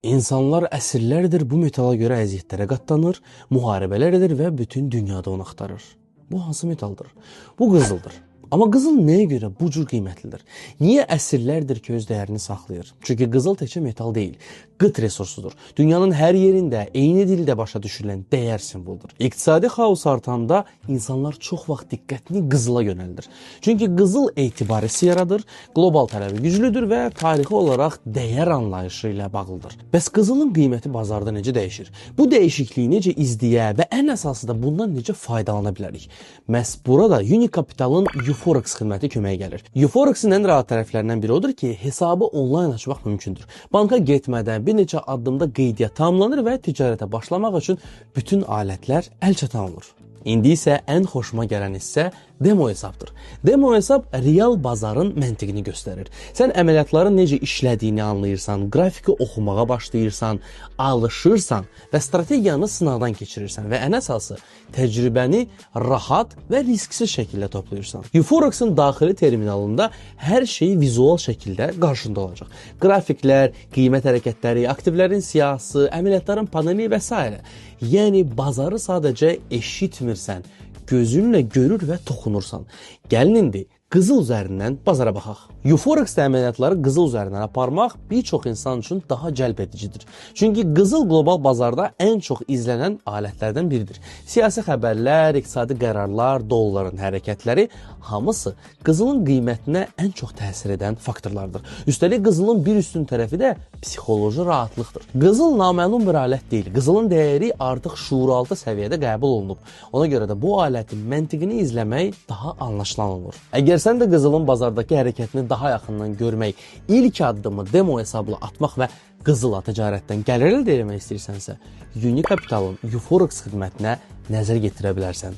İnsanlar əsrlərdir bu metala görə əziyyətlərə qatlanır, müharibələr edir və bütün dünyada onu axtarır. Bu hansı metaldır? Bu qızıldır. Amma qızıl nəyə görə bu cür qiymətlidir? Niyə əsrlərdir ki öz dəyərini saxlayır? Çünki qızıl təkcə metal deyil, qıt resursudur. Dünyanın hər yerində eyni dildə başa düşülən dəyər simvoludur. İqtisadi xaos artanda insanlar çox vaxt diqqətini qızıla yönəldir. Çünki qızıl etibarisi yaradır, qlobal tələbi güclüdür və tarixi olaraq dəyər anlayışı ilə bağlıdır. Bəs qızılın qiyməti bazarda necə dəyişir? Bu dəyişikliyi necə izləyə və ən əsası da bundan necə faydalana bilərik? Məhz burada Unicapitalın Uforex xidməti köməyə gəlir. Uforexin ən rahat tərəflərindən biri odur ki, hesabı onlayn açmaq mümkündür. Banka getmədən bir neçə addımda qeydiyyat tamamlanır və ticarətə başlamaq üçün bütün alətlər əlçatan olur. İndi isə ən xoşuma gələn hissə demo hesabdır. Demo hesab real bazarın məntiqini göstərir. Sən əməliyyatların necə işlədiyini anlayırsan, qrafiki oxumağa başlayırsan, alışırsan və strategiyanı sınaqdan keçirirsən və ən əsası təcrübəni rahat və risksiz şəkildə toplayırsan. Uforexin daxili terminalında hər şey vizual şəkildə qarşında olacaq. Qrafiklər, qiymət hərəkətləri, aktivlərin siyahısı, əməliyyatların paneli və s. Yəni bazarı sadəcə eşitmirsən, gözünlə görür və toxunursan. Gəlin indi qızıl üzərindən bazara baxaq. Uforex əməliyyatları qızıl üzərindən aparmaq bir çox insan üçün daha cəlb edicidir. Çünki qızıl qlobal bazarda ən çox izlənən alətlərdən biridir. Siyasi xəbərlər, iqtisadi qərarlar, dolların hərəkətləri hamısı qızılın qiymətinə ən çox təsir edən faktorlardır. Üstəlik qızılın bir üstün tərəfi də psixoloji rahatlıqdır. Qızıl naməlum bir alət deyil. Qızılın dəyəri artıq şuuraltı səviyyədə qəbul olunub. Ona görə də bu alətin məntiqini izləmək daha anlaşılan olur. Əgər sən də qızılın bazardakı hərəkətini daha yaxından görmək, ilk addımı demo hesabla atmaq və qızıla ticarətdən gəlir əldə etmək istəyirsənsə, Unicapitalın Uforex xidmətinə nəzər yetirə bilərsən.